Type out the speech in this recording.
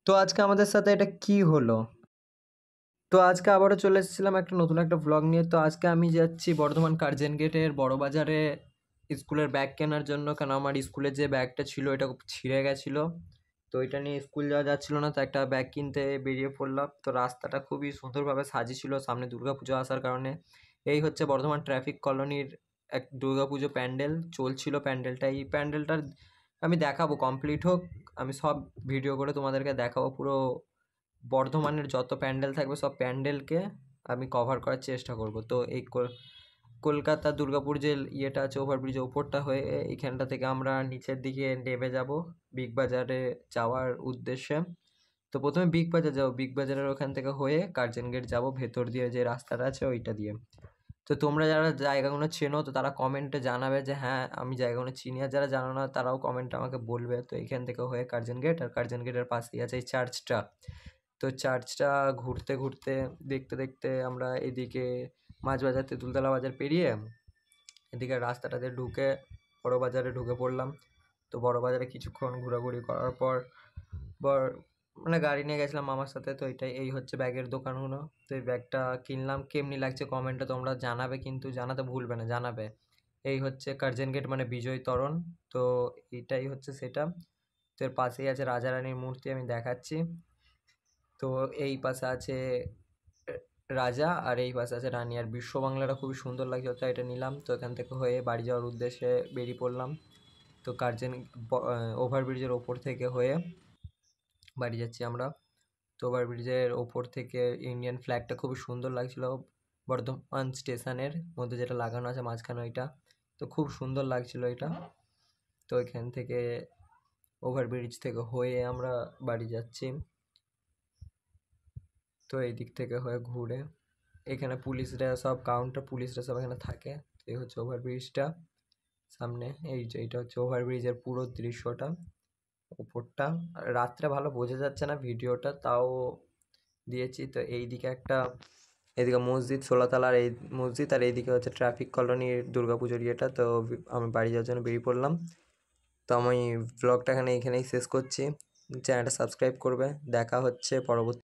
তো আজকে আমাদের সাথে এটা কি হলো? তো আজকে আবারও চলে এসেছিলাম একটা নতুন একটা ভ্লগ নিয়ে। তো আজকে আমি যাচ্ছি বর্ধমান কার্জন গেটের বড়বাজারে স্কুলের ব্যাগ কেনার জন্য। কারণ আমার স্কুলের যে ব্যাগটা ছিল এটা ছিঁড়ে গেছিলো। তো এটা নিয়ে স্কুল যাওয়া যাচ্ছিল না, তো একটা ব্যাগ কিনতে বেরিয়ে পড়লাম। তো রাস্তাটা খুবই সুন্দরভাবে সাজিয়েছিল সামনে দুর্গাপুজো আসার কারণে। এই হচ্ছে বর্ধমান ট্রাফিক কলোনির এক দুর্গাপুজো প্যান্ডেল চলছিল। প্যান্ডেলটা এই প্যান্ডেলটার আমি দেখাবো, কমপ্লিট হোক আমি সব ভিডিও করে তোমাদেরকে দেখাবো। পুরো বর্ধমানের যত প্যান্ডেল থাকবে সব প্যান্ডেলকে আমি কভার করার চেষ্টা করব। তো এই কলকাতা দুর্গাপুর যে ইয়েটা আছে ওভারব্রিজের ওপরটা হয়ে এইখানটা থেকে আমরা নিচের দিকে নেমে যাব বিগ বাজারে যাওয়ার উদ্দেশ্যে। তো প্রথমে বিগ বাজার যাবো, বিগ বাজারের ওখান থেকে হয়ে কার্জন গেট যাবো ভেতর দিয়ে যে রাস্তাটা আছে ওইটা দিয়ে। তো তোমরা যারা জায়গাগুলো চেনো তো তারা কমেন্টে জানাবে যে হ্যাঁ আমি জায়গাগুলো চিনি, আর যারা জানো না তারাও কমেন্টে আমাকে বলবে। তো এখান থেকে হয়ে কার্জন গেট, আর কার্জন গেটের পাশেই আছে এই চার্চটা। তো চার্চটা ঘুরতে ঘুরতে দেখতে দেখতে আমরা এদিকে মাছবাজার তেঁতুলতলা বাজার পেরিয়ে এদিকে রাস্তাটাতে ঢুকে বড় বাজারে ঢুকে পড়লাম। তো বড় বাজারে কিছুক্ষণ ঘোরাঘুরি করার পর মানে গাড়ি নিয়ে গেছিলাম মামার সাথে। তো এই হচ্ছে ব্যাগের দোকানগুলো। তো এই ব্যাগটা কিনলাম, কেমনি লাগছে কমেন্টে তোমরা জানাবে, কিন্তু জানাতে ভুলবে না, জানাবে। এই হচ্ছে কার্জন গেট মানে বিজয় তরণ। তো এইটাই হচ্ছে সেটা। তো এর পাশেই আছে রাজারানীর মূর্তি, আমি দেখাচ্ছি। তো এই পাশে আছে রাজা আর এই পাশে আছে রানী, আর বিশ্ব বাংলাটা খুবই সুন্দর লাগছে, তাই এটা নিলাম। তো এখান থেকে হয়ে বাড়ি যাওয়ার উদ্দেশ্যে বেরিয়ে পড়লাম। তো কার্জন ওভারব্রিজের ওপর থেকে হয়ে বাড়ি যাচ্ছি আমরা। তো ওভারব্রিজের ওপর থেকে ইন্ডিয়ান ফ্ল্যাগটা খুবই সুন্দর লাগছিল বর্ধমান স্টেশনের মধ্যে যেটা লাগানো আছে মাঝখানে ওইটা। তো খুব সুন্দর লাগছিল এটা। তো এখান থেকে ওভারব্রিজ থেকে হয়ে আমরা বাড়ি যাচ্ছি। তো এই দিক থেকে হয়ে ঘুরে এখানে পুলিশরা সব পুলিশরা সব এখানে থাকে। তো এই হচ্ছে ওভারব্রিজটা সামনে, এইটা হচ্ছে ওভারব্রিজের পুরো দৃশ্যটা উপরটা। রাত্রে ভালো বোঝা যাচ্ছে না ভিডিওটা, তাও দিয়েছি। তো এদিকে মসজিদ 16 তলার এই মসজিদ, আর এইদিকে হচ্ছে ট্রাফিক কলোনির দুর্গাপুজোর ইয়েটা। তো আমি বাড়ি যাওয়ার জন্য বেরিয়ে পড়লাম। তো আমি ব্লগটা এখানেই শেষ করছি। চ্যানেলটা সাবস্ক্রাইব করবে। দেখা হচ্ছে পরবর্তী